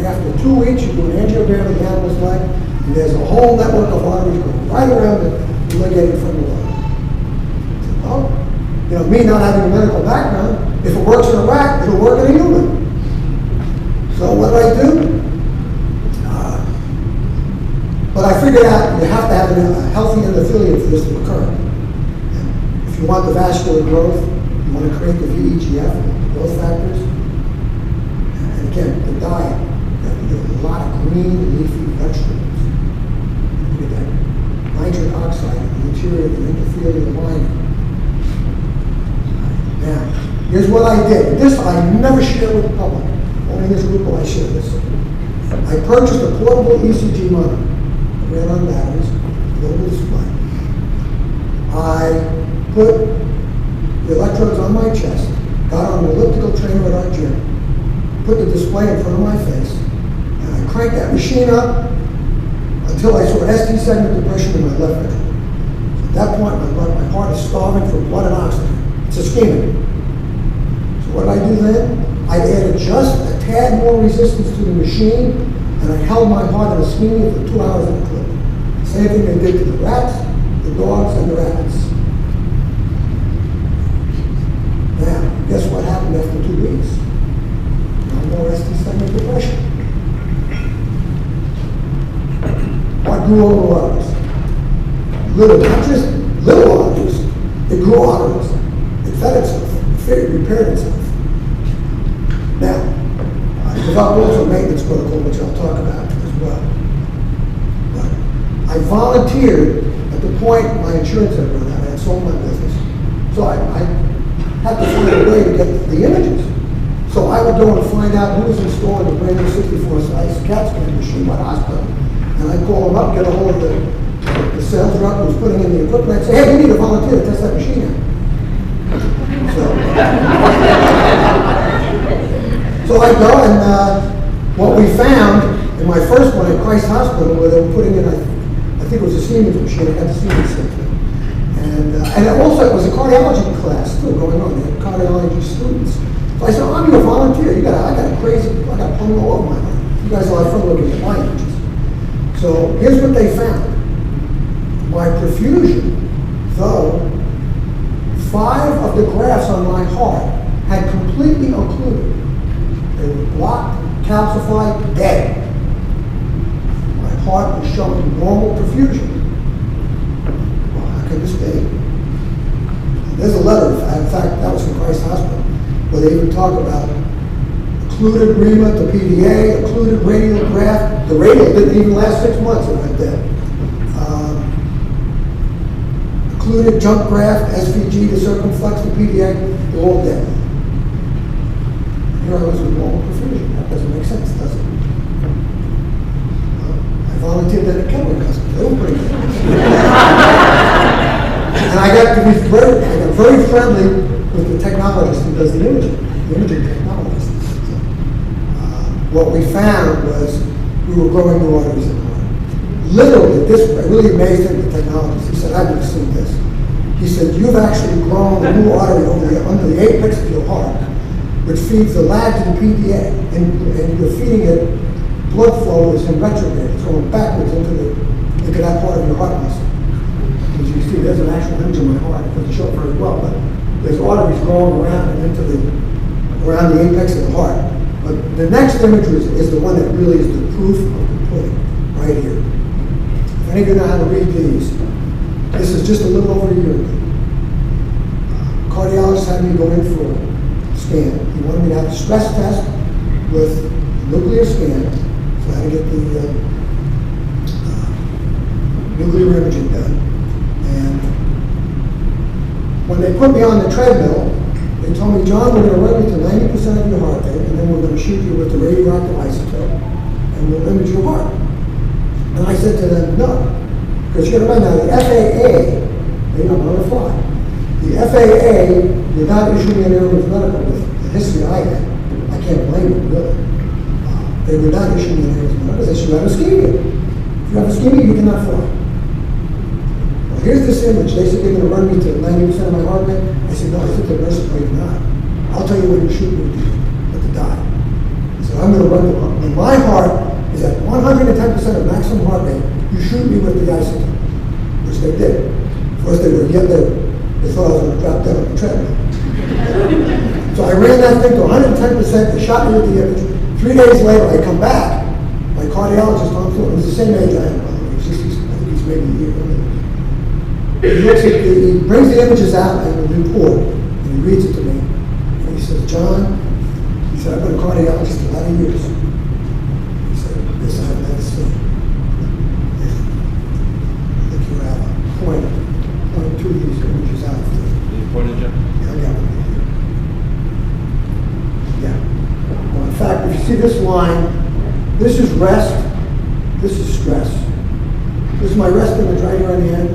after 2 weeks, you do an angiogram of the animal's leg, and there's a whole network of arteries going right around it, ligated from the leg. Well, you know, me not having a medical background, if it works in a rat, it'll work in a human. So what do I do? But I figured out you have to have a healthy endothelium for this to occur. And if you want the vascular growth, you want to create the VEGF, the growth factors. And again, the diet, you have to get a lot of green leafy vegetables. You get that nitric oxide in the interior of the endothelial lining. Now, here's what I did. This I never share with the public. Only in this group will I share this. I purchased a portable ECG monitor. Ran on batteries, global display. I put the electrodes on my chest, got on an elliptical trainer at our gym, put the display in front of my face, and I cranked that machine up until I saw ST segment depression in my left ventricle. So at that point, my heart is starving for blood and oxygen. It's ischemic. So what did I do then? I added just a tad more resistance to the machine, and I held my heart in ischemia for 2 hours at a clip. Same thing they did to the rats, the dogs, and the rabbits. Now, guess what happened after 2 weeks? No more ST segment depression. What grew all the arteries? Little, not just little arteries. It grew arteries. It fed itself. It repaired itself. Now, I developed also a maintenance protocol, which I'll talk about as well. But I volunteered at the point my insurance had run out. I had sold my business. So I had to find a way to get the images. So I would go and find out who was installing the brand new 64-slice CAT scan machine at hospital. And I'd call them up, get a hold of the sales rep who was putting in the equipment. I'd say, hey, we need a volunteer to test that machine out. So I go, and what we found in my first one at Christ Hospital, where they were putting in, I think it was a Siemens machine, I got the Siemens symptom. And also it was a cardiology class still going on. They had cardiology students. So I said, I'm your volunteer. I got plumbing all over my heart. You guys will have fun looking at my images. So here's what they found. My perfusion, though, 5 of the grafts on my heart had completely occluded. They were blocked, calcified, dead. My heart was showing normal perfusion. Well, how could this be? There's a letter, in fact, that was from Christ Hospital, where they even talk about occluded rema to PDA, occluded radial graft. The radial didn't even last 6 months, it went dead. Occluded junk graft, SVG to circumflex to PDA, they're all dead. Here I was with normal perfusion. That doesn't make sense, does it? I volunteered at a Kettering hospital. They were pretty good. And I got to be very friendly with the technologist who does the imaging technologist. So, what we found was we were growing new arteries in the heart. Literally, this really amazed him, the technologist. He said, I've never seen this. He said, you've actually grown a new artery under the apex of your heart, which feeds the lag to the PDA, and you're feeding it, blood flow is in retrograde. It's going backwards into that part of your heart muscle. As you see, there's an actual image of my heart. It doesn't show it very well, but there's arteries growing around and around the apex of the heart. But the next image is the one that really is the proof of the pudding, right here. If any of you know how to read these, this is just a little over a year ago. Cardiologist had me go in for a scan. He wanted me to have a stress test with a nuclear scan, so I had to get the nuclear imaging done. And when they put me on the treadmill, they told me, John, we're going to run you to 90% of your heart rate, and then we're going to shoot you with the radioactive isotope, and we'll image your heart. And I said to them, no. Because you got to remember, the FAA, they don't know to fly. The FAA did not issue me an airman's medical with the history I had. I can't blame them, really. They would not issue me an airman's medical because they said, you have ischemia. If you have ischemia, you cannot fly. Well, here's this image. They said they're going to run me to 90% of my heart rate. I said, no, I think the nurse is not. I'll tell you when you shoot me with the dye. So I'm going to run When my heart is at 110% of maximum heart rate, you shoot me with the isotope, which they did. First they thought I was going to drop dead on the treadmill. So I ran that thing to 110%, they shot me with the image. 3 days later, I come back. My cardiologist, Tom Ford, he's the same age I am, by the way. I think he's maybe a year older. He brings the images out and the report, and he reads it to me. And he says, John, he said, I've been a cardiologist 11 years. He said, this I have never seen. I think you're at point two of these images out. Did you point it, John? Yeah, I got it. Yeah. Well, in fact, if you see this line, this is rest, this is stress. This is my rest image right here on the end.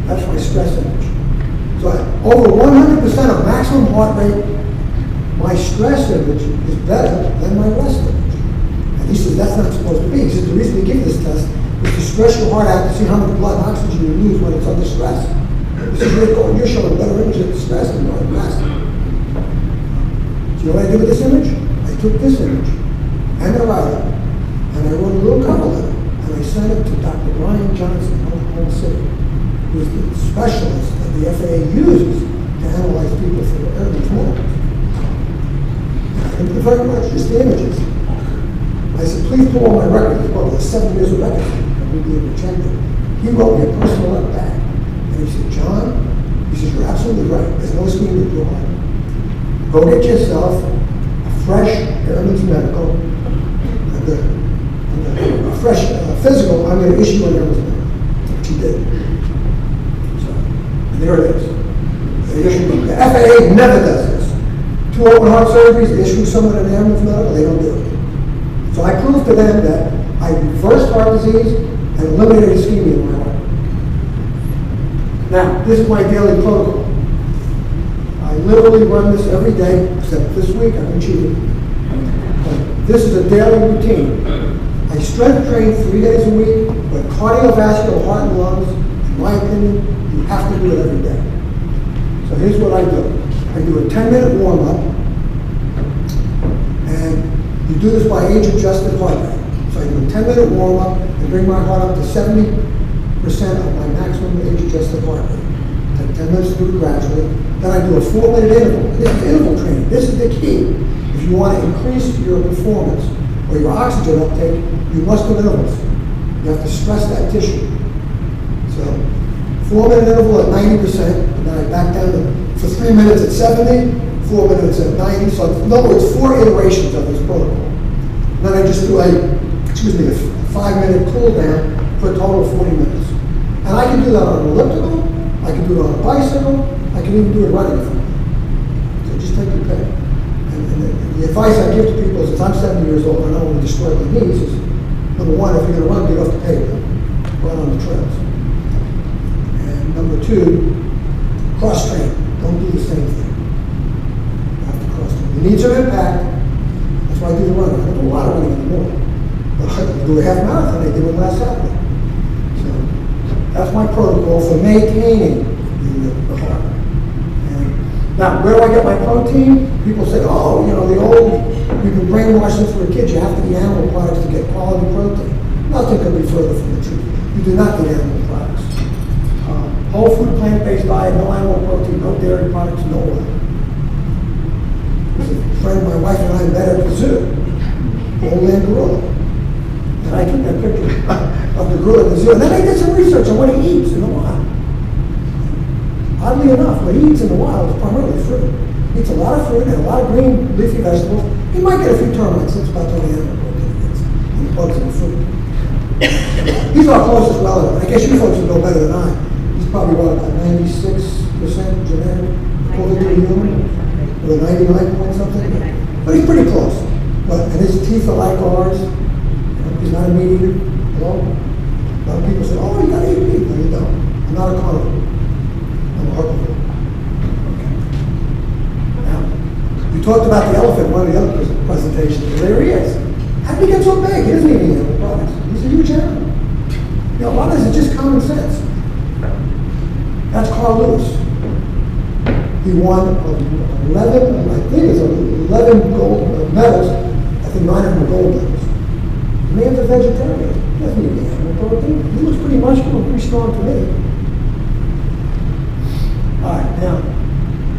That's my stress image. So over 100% of maximum heart rate, my stress image is better than my rest image. And he says that's not supposed to be. He says the reason we give this test is to stress your heart out to see how much blood and oxygen you lose when it's under stress. He says you're showing a better image of stress than you are at rest. So you know what I did with this image? I took this image and the write-up, and I wrote a little cover letter, and I sent it to Dr. Brian Johnson in Oklahoma City, who is the specialist that the FAA uses to analyze people for airborne mortals. Thank you very much, just the images. I said, please pull on my record. Well, there's 7 years of records, and we'd be able to check it. He wrote me a personal letter back, and he said, John, he says, you're absolutely right. There's no scheme with your heart. Go get yourself a fresh Airman's Medical, a fresh physical. I'm going to issue an Airman's Medical, which he did. So, and there it is. They issue, the FAA never does this. 2 open heart surgeries, they issue someone an Airman's Medical, they don't do it. So I proved to them that I reversed heart disease and eliminated ischemia in my heart. Now, this is my daily protocol. I literally run this every day, except this week I've been cheating. This is a daily routine. I strength train 3 days a week, but cardiovascular, heart and lungs, in my opinion, you have to do it every day. So here's what I do. I do a 10-minute warm-up, and you do this by age-adjusted heart rate. So I do a 10-minute warm-up and bring my heart up to 70% of my maximum age-adjusted heart rate. Take 10 minutes to do it gradually. Then I do a 4-minute interval. This is interval training. This is the key. If you want to increase your performance or your oxygen uptake, you must do intervals. You have to stress that tissue. So 4-minute interval at 90%, and then I back down for 3 minutes at 70, 4 minutes at 90. So in other words, 4 iterations of this protocol. And then I just do a 5-minute cool down for a total of 40 minutes. And I can do that on an elliptical, I can do it on a bicycle, I can even do it running. So just take your pick. And the advice I give to people is, I'm 70 years old and I don't want to destroy my knees, is number one, if you're going to run, get off the pavement, run on the trails. And number two, cross-train. Don't do the same thing. You have to cross-train. You need some impact. That's why I do the running. I don't do a lot of running anymore. But I do a half marathon. I did one last Saturday. So that's my protocol for maintaining the heart. And now, where do I get my protein? People say, oh, you know, you've been brainwashed since we were kids. You have to eat animal products to get quality protein. Nothing could be further from the truth. You do not need animal products. Whole food, plant-based diet, no animal protein, no dairy products, no oil. There's a friend, my wife and I met at the zoo, old land gorilla. And I took that picture of the gorilla at the zoo. And then I did some research on what he eats in the wild. Oddly enough, what he eats in the wild is primarily fruit. He eats a lot of fruit and a lot of green leafy vegetables. He might get a few termites, that's about the only animal protein he gets, and the bugs in the fruit. He's our closest relative. I guess you folks would know better than I. Probably what, about 96% genetic equivalent to a human, or 99 point something. But he's pretty close. And his teeth are like ours. He's not a meat eater. Hello? A lot of people say, oh, you gotta eat meat. No, you don't. I'm not a carnivore. I'm a herbivore. Okay. Now, you talked about the elephant in one of the other presentations, and there he is. How did he get so big? He doesn't eat any animal products. He's a huge animal. You know, a lot of this is just common sense. That's Carl Lewis. He won 11, I think it's 11 gold medals. I think 9 of them were gold medals. The man's a vegetarian. He doesn't eat animal protein. He looks pretty muscular, pretty strong to me. All right, now,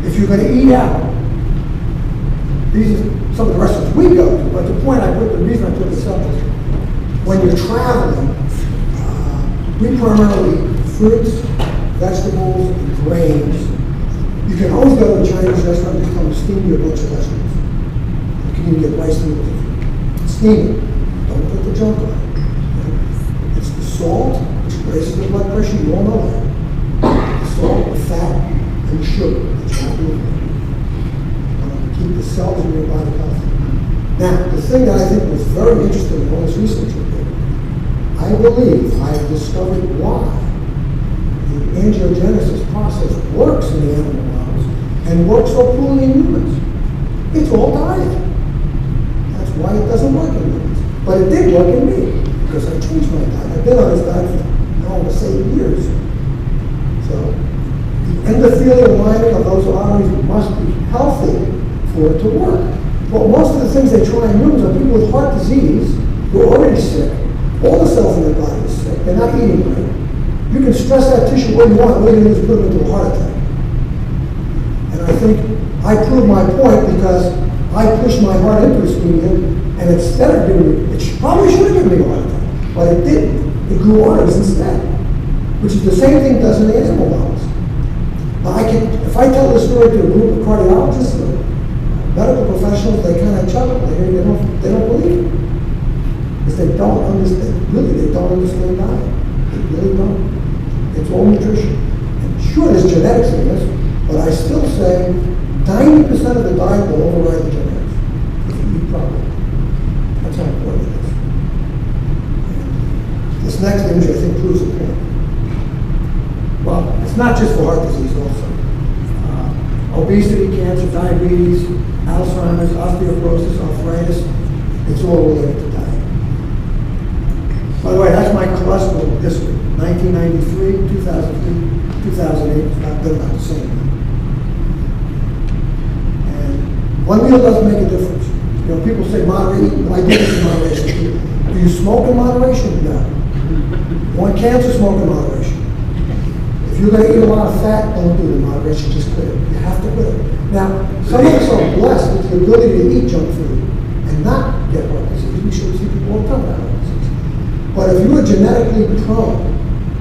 if you're going to eat out, these are some of the restaurants we go to, but the reason I put this up is when you're traveling, we primarily eat fruits, vegetables, and grains. You can always go to a Chinese restaurant and come steam you a bunch of vegetables. You can even get rice noodles. Steam it. Don't put the junk on it. It's the salt, which raises the blood pressure, you all know that. The salt, the fat, and the sugar that you have to do. Keep the cells in your body healthy. Now, the thing that I think was very interesting in all this research we did, I believe I have discovered why the angiogenesis process works in the animal models and works so poorly in humans. It's all diet. That's why it doesn't work in humans. But it did work in me, because I changed my diet. I've been on this diet for almost 8 years. So, the endothelial lining of those arteries must be healthy for it to work. Well, most of the things they try in humans are people with heart disease who are already sick. All the cells in their body are sick. They're not eating right. You can stress that tissue what you want. All you do is put them into a heart attack. And I think I proved my point because I pushed my heart into ischemia, and instead of giving me, it probably should have given me a heart attack, but it didn't. It grew arteries instead, which is the same thing it does in the animal models. Now if I tell this story to a group of cardiologists or medical professionals, they kind of chuckle. They don't believe it. Because they don't understand, they don't understand diet. They really don't. It's all nutrition. And sure, there's genetics in this, but I still say 90% of the diet will override the genetics if you eat properly. That's how important it is. This next image, I think, proves the point. Well, it's not just for heart disease also. Obesity, cancer, diabetes, Alzheimer's, osteoporosis, arthritis, it's all related to diet. By the way, that's my cholesterol history. 1993, 2003, 2008, they're not the same. And one meal doesn't make a difference. You know, people say moderate, I do this in moderation. Do you smoke in moderation? No. You want cancer, smoke in moderation. If you're going to eat a lot of fat, don't do it in moderation, just quit it. You have to quit it. Now, some of us are blessed with the ability to eat junk food and not get heart disease. We should see people all the time with heart disease. But if you are genetically prone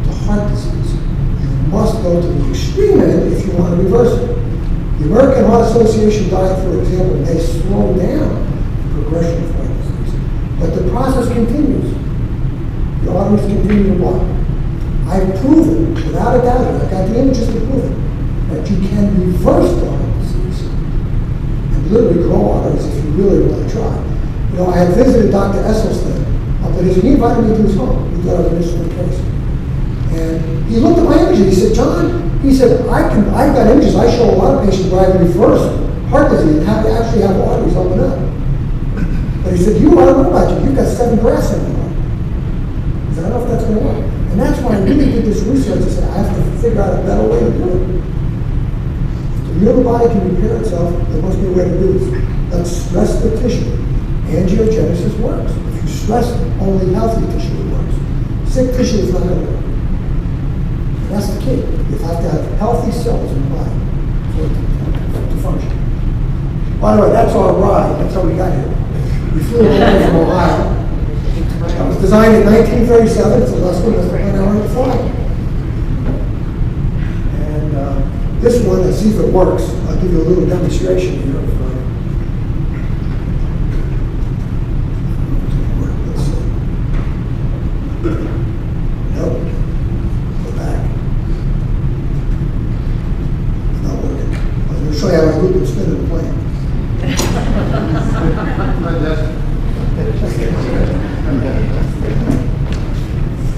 to heart disease, you must go to the extreme end if you want to reverse it. The American Heart Association diet, for example, may slow down the progression of heart disease. But the process continues. The arteries continue to block. I've proven, without a doubt, I've got the images to prove it, that you can reverse the heart disease and literally grow arteries if you really want to try. You know, I had visited Dr. Esselstyn up at he invited me to his home. He thought I was an instrument case. And he looked at my images. He said, John, he said, I've got images. I show a lot of patients where I reverse heart disease and actually have arteries open up. But he said, I don't know about you. You've got 7 grafts in your heart. He said, I don't know if that's going to work. And that's why I really did this research. I said, I have to figure out a better way to do it. If the human body can repair itself, there must be a way to do this. Let's stress the tissue. Angiogenesis works. If you stress only healthy tissue, it works. Sick tissue is not going to work. And that's the key. You have to have healthy cells in the body for it to function. By the way, that's our ride. That's how we got here. We flew all the way from Ohio. It was designed in 1937. It's less than an hour to fly. And this one, let's see if it works. I'll give you a little demonstration here. Let's see. Nope. Go back. It's not working. I'm going to show you how I loop and spin in the plane.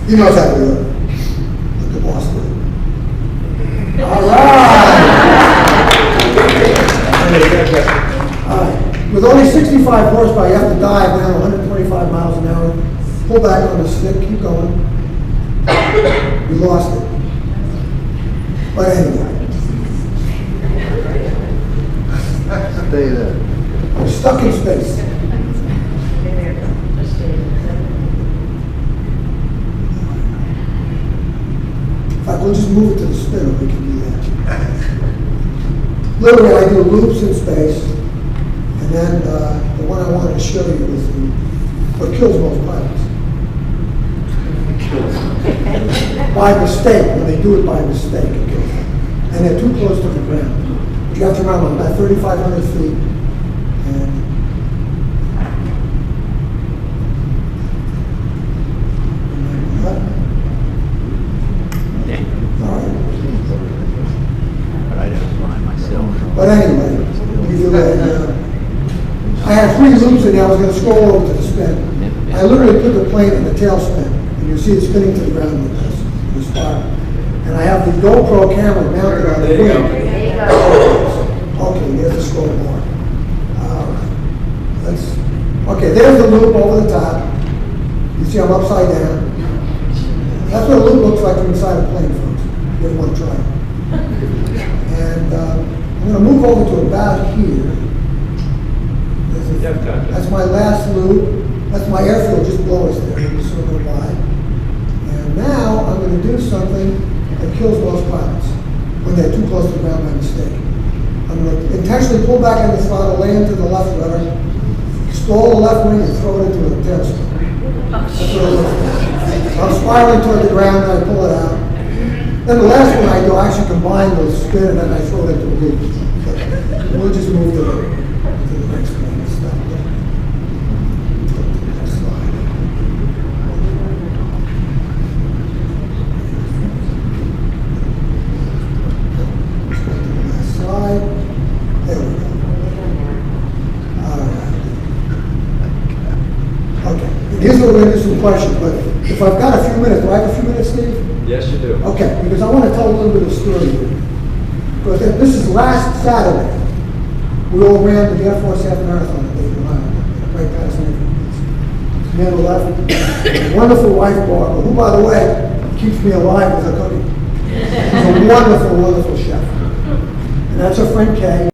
He knows how to do it. Let the boss do it. All right. With only 65 horsepower, you have to dive down 125 miles an hour. Pull back on the stick, keep going. We lost it. But anyway. Stay there. We're stuck in space. we'll just move it to the spinner, we can do that. Literally, I do loops in space, and then the one I wanted to show you is what kills most pilots. By mistake, when they do it by mistake, it kills them. And they're too close to the ground. But you have to remember, I'm about 3,500 feet, and but anyway, we do that. I had 3 loops in there. I was going to scroll over to the spin. I literally put the plane in the tailspin, and you see it spinning to the ground with this, the spiral. And I have the GoPro camera mounted on the wing. Okay, there's the scroll bar. Okay, there's the loop over the top. You see I'm upside down. That's what a loop looks like from inside a plane, folks. You ever want to try it. And I'm going to move over to about here. That's my last loop. That's my airfield just below us there. Just sort of go by. And now I'm going to do something that kills most pilots when they're too close to the ground by mistake. I'm going to intentionally pull back on the throttle, land to the left rudder, stall the left wing, and throw it into a tailspin. That's what it looks like. So I'm spiraling toward the ground, and I pull it out. Then the last one I do, I actually combine the spin and then I throw it into a loop. We'll just move to the next one. Stop there. Next slide. Last slide. There we go. All right. Okay. Here's what we're going to do some questions, but if I've got a few minutes, do I have a few minutes, Steve? Yes, you do. Okay, because I want to tell a little bit of story here. Because this is last Saturday. We all ran the Air Force half marathon at Dayton, Ohio. Right past me. Me on the left, a wonderful wife, Barbara, who, by the way, keeps me alive with her cooking. She's a wonderful, wonderful chef. And that's her friend Kay.